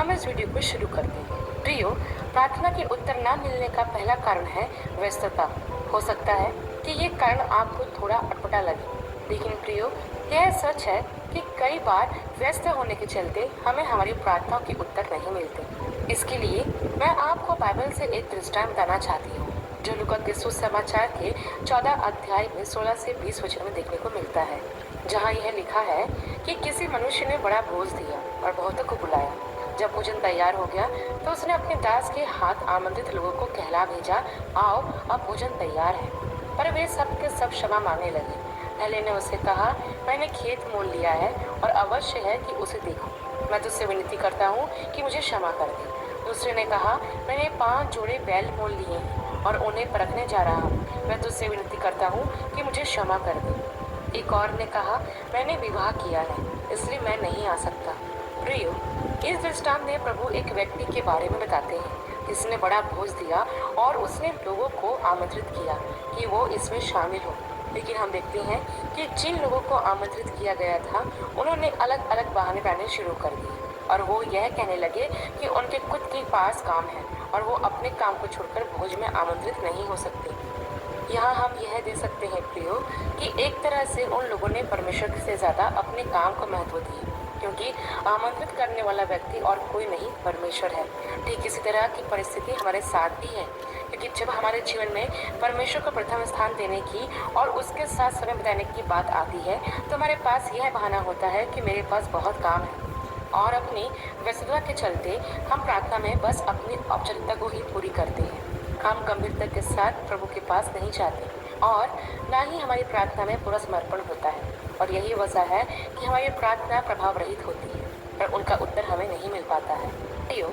हम इस वीडियो को शुरू करते हैं। प्रियो, प्रार्थना के उत्तर न मिलने का पहला कारण है व्यस्तता। हो सकता है कि ये कारण आपको थोड़ा अटपटा लगे, लेकिन प्रियो, यह सच है कि कई बार व्यस्त होने के चलते हमें हमारी प्रार्थनाओं के उत्तर नहीं मिलते। इसके लिए मैं आपको बाइबल से एक दृष्टांत बताना चाहती हूँ, जो लूका के सुसमाचार के 14 अध्याय में 16 से 20 वचन में देखने को मिलता है, जहाँ यह लिखा है कि किसी मनुष्य ने बड़ा भोज दिया और बहुतों को बुलाया। जब भोजन तैयार हो गया तो उसने अपने दास के हाथ आमंत्रित लोगों को कहला भेजा, आओ अब भोजन तैयार है। पर वे सब के सब क्षमा मांगने लगे। पहले ने उसे कहा, मैंने खेत मोल लिया है और अवश्य है कि उसे देखो। मैं तुझसे विनती करता हूँ कि मुझे क्षमा कर दे। दूसरे ने कहा, मैंने 5 जोड़े बैल मोल लिए हैं और उन्हें परखने जा रहा हूँ। मैं तुझसे विनती करता हूँ कि मुझे क्षमा कर दे। एक और ने कहा, मैंने विवाह किया है, इसलिए मैं नहीं आ सकता। प्रियो, इस दृष्टांत में प्रभु एक व्यक्ति के बारे में बताते हैं जिसने बड़ा भोज दिया और उसने लोगों को आमंत्रित किया कि वो इसमें शामिल हो। लेकिन हम देखते हैं कि जिन लोगों को आमंत्रित किया गया था उन्होंने अलग अलग बहाने बनाने शुरू कर दिए और वो यह कहने लगे कि उनके खुद के पास काम है और वो अपने काम को छोड़कर भोज में आमंत्रित नहीं हो सकते। यहाँ हम यह दे सकते हैं प्रियो कि एक तरह से उन लोगों ने परमेश्वर से ज़्यादा अपने काम को महत्व दिया, क्योंकि आमंत्रित करने वाला व्यक्ति और कोई नहीं, परमेश्वर है। ठीक इसी तरह की परिस्थिति हमारे साथ भी है, क्योंकि जब हमारे जीवन में परमेश्वर को प्रथम स्थान देने की और उसके साथ समय बिताने की बात आती है तो हमारे पास यह बहाना होता है कि मेरे पास बहुत काम है, और अपनी व्यस्तता के चलते हम प्रार्थना में बस अपनी औपचारिकता को ही पूरी करते हैं। हम गंभीरता के साथ प्रभु के पास नहीं जाते और ना ही हमारी प्रार्थना में पूरा समर्पण होता है, और यही वजह है कि हमारी प्रार्थना प्रभाव रहित होती है और उनका उत्तर हमें नहीं मिल पाता है। प्रियो,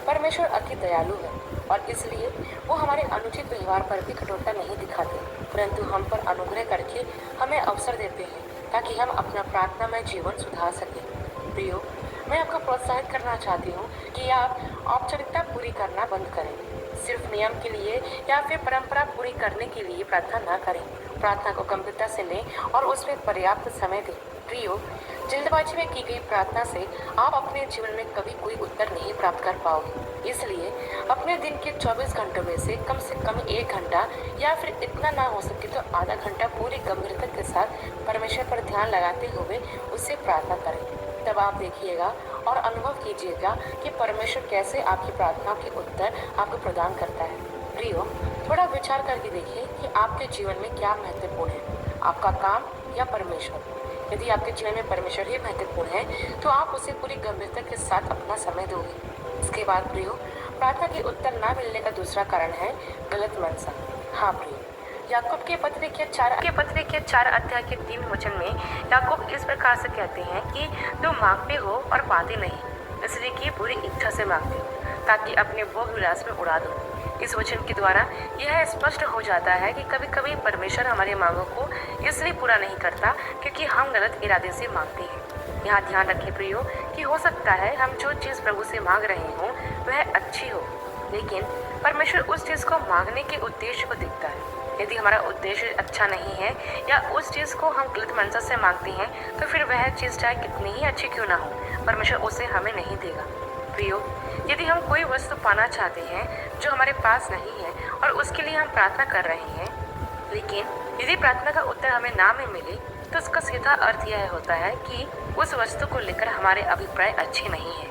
परमेश्वर अति दयालु है और इसलिए वो हमारे अनुचित व्यवहार पर भी कठोरता नहीं दिखाते, परंतु हम पर अनुग्रह करके हमें अवसर देते हैं ताकि हम अपना प्रार्थना में जीवन सुधार सकें। प्रियो, मैं आपको प्रोत्साहित करना चाहती हूँ कि आप औपचारिकता पूरी करना बंद करें। सिर्फ नियम के लिए या फिर परंपरा पूरी करने के लिए प्रार्थना ना करें। प्रार्थना को गंभीरता से लें और उसमें पर्याप्त समय दें। प्रियो, जल्दबाजी में की गई प्रार्थना से आप अपने जीवन में कभी कोई उत्तर नहीं प्राप्त कर पाओगे। इसलिए अपने दिन के 24 घंटों में से कम 1 घंटा या फिर इतना ना हो सके तो आधा घंटा पूरी गंभीरता के साथ परमेश्वर पर ध्यान लगाते हुए उससे प्रार्थना करें। तब आप देखिएगा और अनुभव कीजिएगा कि परमेश्वर कैसे आपकी प्रार्थनाओं के उत्तर आपको प्रदान करता है। प्रियो, थोड़ा विचार करके देखिए कि आपके जीवन में क्या महत्वपूर्ण है, आपका काम या परमेश्वर। यदि आपके जीवन में परमेश्वर ही महत्वपूर्ण है तो आप उसे पूरी गंभीरता के साथ अपना समय दोगे। इसके बाद प्रियो, प्रार्थना के उत्तर न मिलने का दूसरा कारण है गलत मनसा। हाँ प्रियो, याकूब के पत्र के 4 अध्याय के 3 वचन में याकूब इस प्रकार से कहते हैं कि तुम मांगते हो और पाते नहीं, इसलिए कि बुरी इच्छा से मांगते हो ताकि अपने भोग विलास में उड़ा दो। इस वचन के द्वारा यह स्पष्ट हो जाता है कि कभी कभी परमेश्वर हमारी मांगों को इसलिए पूरा नहीं करता क्योंकि हम गलत इरादे से मांगते हैं। यहाँ ध्यान रखें प्रियो कि हो सकता है हम जो चीज़ प्रभु से मांग रहे हों वह अच्छी हो, लेकिन परमेश्वर उस चीज़ को मांगने के उद्देश्य को देखता है। यदि हमारा उद्देश्य अच्छा नहीं है या उस चीज़ को हम गलत मनसा से मांगते हैं तो फिर वह चीज़ चाहे कितनी ही अच्छी क्यों ना हो, परमेश्वर उसे हमें नहीं देगा। प्रियो, यदि हम कोई वस्तु पाना चाहते हैं जो हमारे पास नहीं है और उसके लिए हम प्रार्थना कर रहे हैं, लेकिन यदि प्रार्थना का उत्तर हमें ना में मिले तो उसका सीधा अर्थ यह होता है कि उस वस्तु को लेकर हमारे अभिप्राय अच्छे नहीं हैं।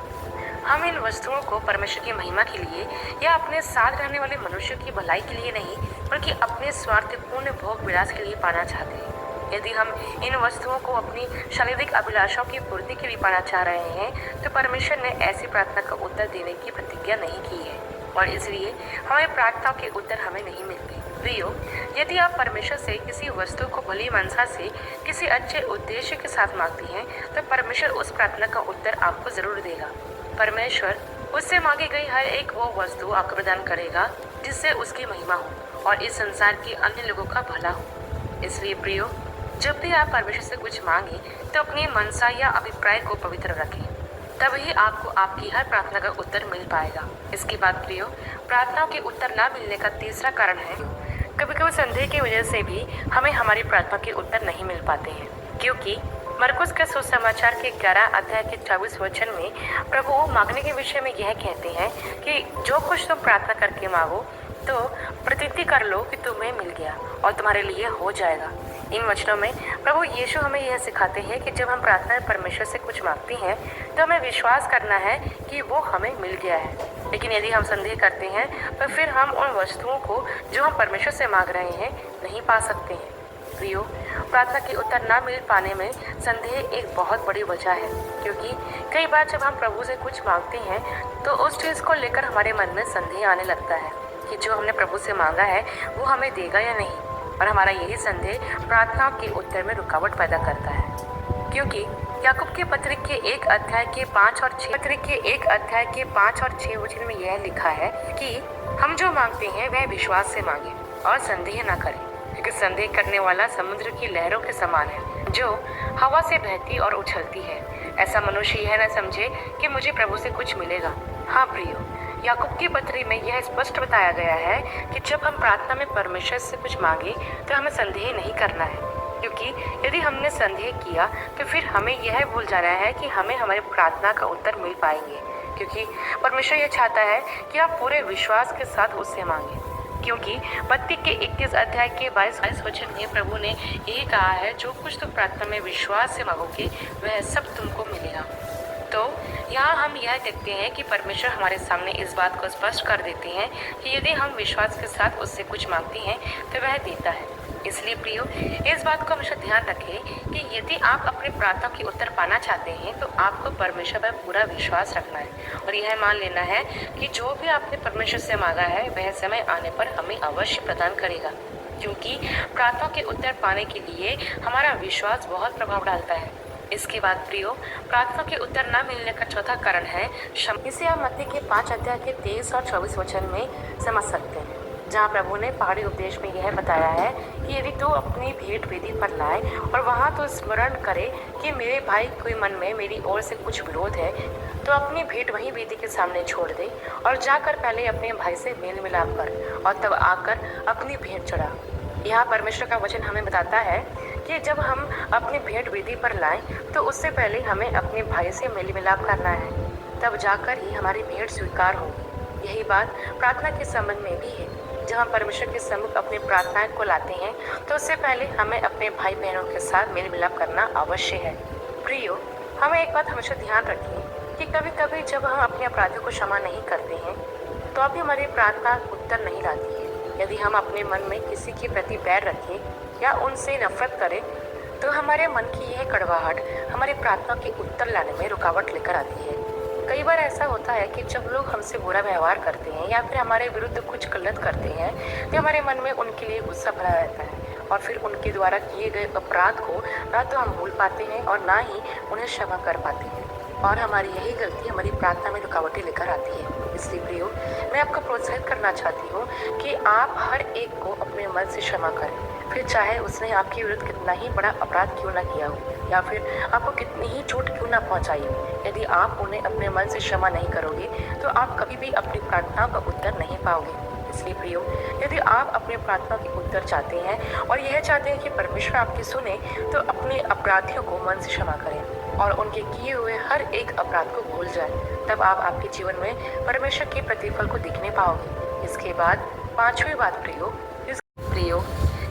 हम इन वस्तुओं को परमेश्वर की महिमा के लिए या अपने साथ रहने वाले मनुष्य की भलाई के लिए नहीं, बल्कि अपने स्वार्थपूर्ण भोग विलास के लिए पाना चाहते हैं। यदि हम इन वस्तुओं को अपनी शारीरिक अभिलाषाओं की पूर्ति के लिए पाना चाह रहे हैं तो परमेश्वर ने ऐसी प्रार्थना का उत्तर देने की प्रतिज्ञा नहीं की है और इसलिए हमारी प्रार्थनाओं के उत्तर हमें नहीं मिलते। प्रियो, यदि आप परमेश्वर से किसी वस्तु को भली मनसा से किसी अच्छे उद्देश्य के साथ मांगते हैं तो परमेश्वर उस प्रार्थना का उत्तर आपको जरूर देगा। परमेश्वर उससे मांगी गई हर एक वो वस्तु आपको प्रदान करेगा जिससे उसकी महिमा हो और इस संसार के अन्य लोगों का भला हो। इसलिए प्रियो, जब भी आप परमेश्वर से कुछ मांगे तो अपनी मनसा या अभिप्राय को पवित्र रखें, तभी आपको आपकी हर प्रार्थना का उत्तर मिल पाएगा। इसके बाद प्रियो, प्रार्थनाओं के उत्तर न मिलने का तीसरा कारण है कभी कभी संदेह की वजह से भी हमें हमारी प्रार्थना के उत्तर नहीं मिल पाते हैं, क्योंकि मरकुस के सुसमाचार के 11 अध्याय के 24 वचन में प्रभु मांगने के विषय में यह कहते हैं कि जो कुछ तुम प्रार्थना करके मांगो तो प्रतिज्ञा कर लो कि तुम्हें मिल गया और तुम्हारे लिए हो जाएगा। इन वचनों में प्रभु यीशु हमें यह सिखाते हैं कि जब हम प्रार्थना में परमेश्वर से कुछ मांगते हैं तो हमें विश्वास करना है कि वो हमें मिल गया है। लेकिन यदि हम संदेह करते हैं तो फिर हम उन वस्तुओं को जो हम परमेश्वर से मांग रहे हैं नहीं पा सकते हैं। प्रियो, प्रार्थना के उत्तर ना मिल पाने में संदेह एक बहुत बड़ी वजह है, क्योंकि कई बार जब हम प्रभु से कुछ मांगते हैं तो उस चीज़ को लेकर हमारे मन में संदेह आने लगता है कि जो हमने प्रभु से मांगा है वो हमें देगा या नहीं, और हमारा यही संदेह प्रार्थना के उत्तर में रुकावट पैदा करता है। क्योंकि याकूब के पत्र के 1 अध्याय के 5 और 6 वचन में यह लिखा है कि हम जो मांगते हैं वह विश्वास से मांगे और संदेह न करें, क्योंकि संदेह करने वाला समुद्र की लहरों के समान है जो हवा से बहती और उछलती है। ऐसा मनुष्य यह न समझे कि मुझे प्रभु से कुछ मिलेगा। हाँ प्रियो, याकूब की पत्री में यह स्पष्ट बताया गया है कि जब हम प्रार्थना में परमेश्वर से कुछ मांगे तो हमें संदेह नहीं करना है, क्योंकि यदि हमने संदेह किया तो फिर हमें यह भूल जाना है कि हमें हमारी प्रार्थना का उत्तर मिल पाएंगे, क्योंकि परमेश्वर यह चाहता है कि आप पूरे विश्वास के साथ उससे मांगे। क्योंकि मत्ती के 21 अध्याय के 22 वचन में प्रभु ने यही कहा है, जो कुछ तुम प्रार्थना में विश्वास से मांगोगे वह सब तुमको मिलेगा। तो यहाँ हम यह देखते हैं कि परमेश्वर हमारे सामने इस बात को स्पष्ट कर देते हैं कि यदि हम विश्वास के साथ उससे कुछ मांगते हैं तो वह देता है। इसलिए प्रियो, इस बात को हमेशा ध्यान रखें कि यदि आप अपने प्रार्थना के उत्तर पाना चाहते हैं तो आपको परमेश्वर पर पूरा विश्वास रखना है और यह मान लेना है कि जो भी आपने परमेश्वर से मांगा है वह समय आने पर हमें अवश्य प्रदान करेगा, क्योंकि प्रार्थना के उत्तर पाने के लिए हमारा विश्वास बहुत प्रभाव डालता है। इसके बाद प्रियो, प्रार्थना के उत्तर न मिलने का चौथा कारण है इसे आप मत्ती के 5 अध्याय के 23 और 24 वचन में समझ सकते हैं, जहाँ प्रभु ने पहाड़ी उपदेश में यह बताया है कि यदि तू अपनी भेंट वेदी पर लाए और वहाँ तो स्मरण करे कि मेरे भाई कोई मन में मेरी ओर से कुछ विरोध है, तो अपनी भेंट वहीं वेदी के सामने छोड़ दे और जाकर पहले अपने भाई से मेल मिलाप कर और तब आकर अपनी भेंट चढ़ा। यहाँ परमेश्वर का वचन हमें बताता है कि जब हम अपनी भेंट वेदी पर लाएं तो उससे पहले हमें अपने भाई से मेल मिलाप करना है, तब जाकर ही हमारी भेंट स्वीकार होगी। यही बात प्रार्थना के संबंध में भी है। जब हम परमेश्वर के सम्मुख अपनी प्रार्थनाएं को लाते हैं तो उससे पहले हमें अपने भाई बहनों के साथ मेल मिलाप करना अवश्य है। प्रियो, हमें एक बात हमेशा ध्यान रखें कि कभी कभी जब हम अपने अपराधों को क्षमा नहीं करते हैं तो अभी हमारी प्रार्थना उत्तर नहीं लाती है। यदि हम अपने मन में किसी के प्रति बैर रखें या उनसे नफरत करें तो हमारे मन की यह कड़वाहट हमारी प्रार्थना के उत्तर लाने में रुकावट लेकर आती है। कई बार ऐसा होता है कि जब लोग हमसे बुरा व्यवहार करते हैं या फिर हमारे विरुद्ध कुछ गलत करते हैं तो हमारे मन में उनके लिए गुस्सा भरा रहता है और फिर उनके द्वारा किए गए अपराध को ना तो हम भूल पाते हैं और ना ही उन्हें क्षमा कर पाते हैं, और हमारी यही गलती हमारी प्रार्थना में रुकावटें लेकर आती है। इसलिए प्रियो, मैं आपको प्रोत्साहित करना चाहती हूँ कि आप हर एक को अपने मन से क्षमा करें, फिर चाहे उसने आपके विरुद्ध कितना ही बड़ा अपराध क्यों ना किया हो या फिर आपको कितनी ही चोट क्यों ना पहुँचाई हो। यदि आप उन्हें अपने मन से क्षमा नहीं करोगे तो आप कभी भी अपनी प्रार्थनाओं का उत्तर नहीं पाओगे। इसलिए प्रियो, यदि आप अपने प्रार्थना के उत्तर चाहते हैं और यह चाहते हैं कि परमेश्वर आपकी सुने तो अपने अपराधियों को मन से क्षमा करें और उनके किए हुए हर एक अपराध को भूल जाएं। तब आप आपके जीवन में परमेश्वर के प्रतिफल को दिखने पाओगे। इसके बाद पांचवी बात प्रियो,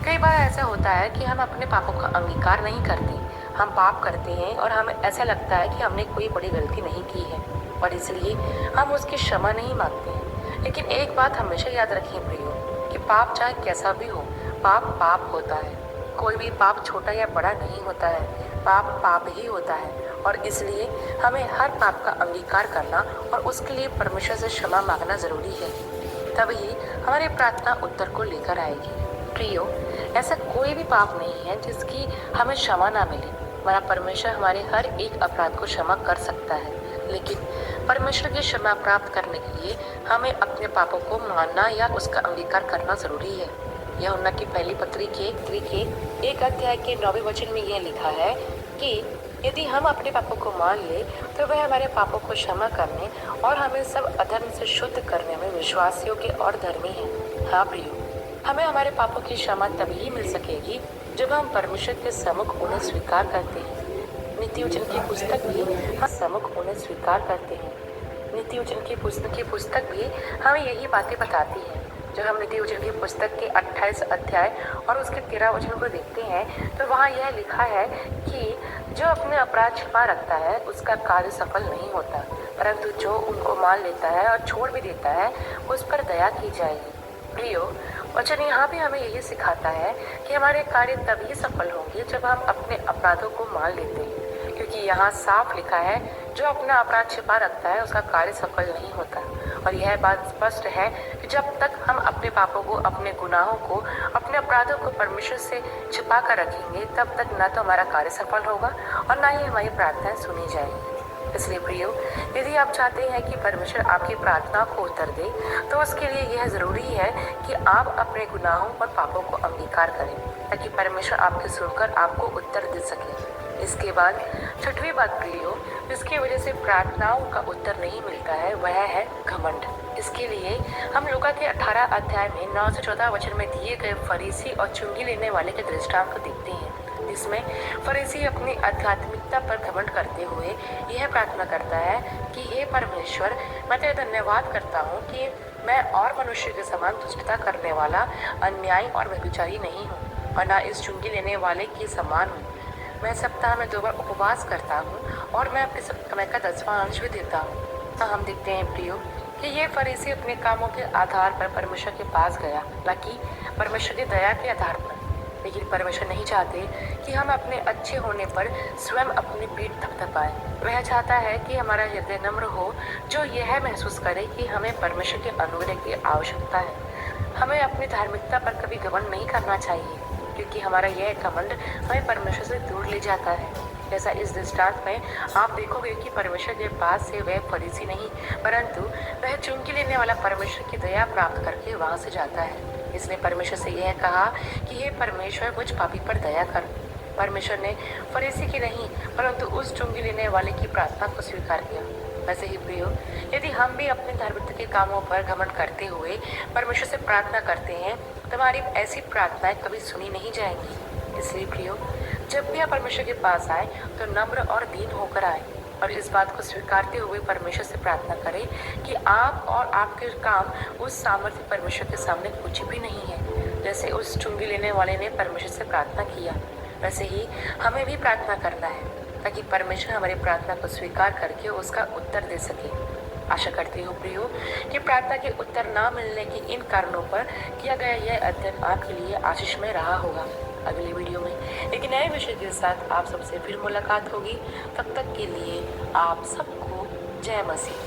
कई बार ऐसा होता है कि हम अपने पापों का अंगीकार नहीं करते। हम पाप करते हैं और हमें ऐसा लगता है कि हमने कोई बड़ी गलती नहीं की है और इसलिए हम उसकी क्षमा नहीं मांगते हैं। लेकिन एक बात हमेशा याद रखें प्रियो, कि पाप चाहे कैसा भी हो, पाप पाप होता है। कोई भी पाप छोटा या बड़ा नहीं होता है, पाप पाप ही होता है और इसलिए हमें हर पाप का अंगीकार करना और उसके लिए परमेश्वर से क्षमा मांगना ज़रूरी है। तभी हमारी प्रार्थना उत्तर को लेकर आएगी। प्रियो, ऐसा कोई भी पाप नहीं है जिसकी हमें क्षमा ना मिले। हमारा परमेश्वर हमारे हर एक अपराध को क्षमा कर सकता है, लेकिन परमेश्वर की क्षमा प्राप्त करने के लिए हमें अपने पापों को मानना या उसका अंगीकार करना ज़रूरी है। यूहन्ना की पहली पत्री के 1 अध्याय के 9वें वचन में यह लिखा है कि यदि हम अपने पापों को मान ले तो वह हमारे पापों को क्षमा करने और हमें सब अधर्म से शुद्ध करने में विश्वास योग्य और धर्मी है। हाँ प्रियो, हमें हमारे पापों की क्षमा तभी मिल सकेगी जब हम परमेश्वर के सम्मुख उन्हें स्वीकार करते हैं। नीतियोजन की पुस्तक भी हम सम्मुख उन्हें स्वीकार करते हैं। नीतियोजन की पुस्तक भी हमें यही बातें बताती है। जब हम नीतियोजन की पुस्तक के 28 अध्याय और उसके 13 वचन को देखते हैं तो वहाँ यह लिखा है कि जो अपने अपराध छिपा रखता है उसका कार्य सफल नहीं होता, परंतु जो उनको मान लेता है और छोड़ भी देता है उस पर दया की जाएगी। प्रियो, वचन यहाँ भी हमें यही सिखाता है कि हमारे कार्य तभी सफल होंगे जब हम अपने अपराधों को मान लेते हैं, क्योंकि यहाँ साफ लिखा है जो अपना अपराध छिपा रखता है उसका कार्य सफल नहीं होता। और यह बात स्पष्ट है कि जब तक हम अपने पापों को, अपने गुनाहों को, अपने अपराधों को परमेश्वर से छिपा कर रखेंगे तब तक न तो हमारा कार्य सफल होगा और न ही हमारी प्रार्थनाएं सुनी जाएंगी। इसलिए प्रियो, यदि आप चाहते हैं कि परमेश्वर आपकी प्रार्थना को उत्तर दे तो उसके लिए यह ज़रूरी है कि आप अपने गुनाहों और पापों को अंगीकार करें ताकि परमेश्वर आपके सुनकर आपको उत्तर दे सके। इसके बाद छठवीं बात प्रियो, जिसकी वजह से प्रार्थनाओं का उत्तर नहीं मिलता है वह है घमंड। इसके लिए हम लूका के 18 अध्याय में 9 से 14 वचन में दिए गए फरीसी और चुंगी लेने वाले के दृष्टांत को देखते हैं, जिसमें फरीसी अपनी आध्यात्मिकता पर घमंड करते हुए यह प्रार्थना करता है कि हे परमेश्वर, मैं तेरा धन्यवाद करता हूँ कि मैं और मनुष्य के समान दुष्टता करने वाला, अन्यायी और व्यभिचारी नहीं हूँ और न इस चुंगी लेने वाले के समान हूँ। मैं सप्ताह में 2 बार उपवास करता हूँ और मैं अपने समय का 10वां अंश भी देता हूँ। हम देखते हैं प्रियो कि ये फरीसी अपने कामों के आधार पर परमेश्वर के पास गया, ताकि परमेश्वर की दया के आधार पर। लेकिन परमेश्वर नहीं चाहते कि हम अपने अच्छे होने पर स्वयं अपनी पीठ थपथपाएं। वह चाहता है कि हमारा हृदय नम्र हो, जो यह महसूस करे कि हमें परमेश्वर के अनुग्रह की आवश्यकता है। हमें अपनी धार्मिकता पर कभी घमंड नहीं करना चाहिए, क्योंकि हमारा यह घमंड हमें परमेश्वर से दूर ले जाता है। जैसा इस दृष्टांत में आप देखोगे कि परमेश्वर के पास से वह फरीसी नहीं, परंतु वह चुंगी लेने वाला परमेश्वर की दया प्राप्त करके वहां से जाता है। इसने परमेश्वर से यह कहा कि हे परमेश्वर, मुझ पापी पर दया कर। परमेश्वर ने फरीसी की नहीं परंतु उस चुंगी लेने वाले की प्रार्थना को स्वीकार किया। वैसे ही प्रियो, यदि हम भी अपने धार्मिकता के कामों पर घमंड करते हुए परमेश्वर से प्रार्थना करते हैं तो हमारी ऐसी प्रार्थनाएं कभी सुनी नहीं जाएंगी। इसलिए प्रियो, जब भी आप परमेश्वर के पास आए तो नम्र और दीन होकर आए और इस बात को स्वीकारते हुए परमेश्वर से प्रार्थना करें कि आप और आपके काम उस सामर्थ्य परमेश्वर के सामने कुछ भी नहीं है। जैसे उस चुंगी लेने वाले ने परमेश्वर से प्रार्थना किया, वैसे ही हमें भी प्रार्थना करना है ताकि परमेश्वर हमारी प्रार्थना को स्वीकार करके उसका उत्तर दे सके। आशा करती हूँ प्रियो कि प्रार्थना के उत्तर न मिलने के इन कारणों पर किया गया यह अध्ययन आपके लिए आशीषमय रहा होगा। अगले वीडियो में एक नए विषय के साथ आप सबसे फिर मुलाकात होगी। तब तक के लिए आप सबको जय मसीह।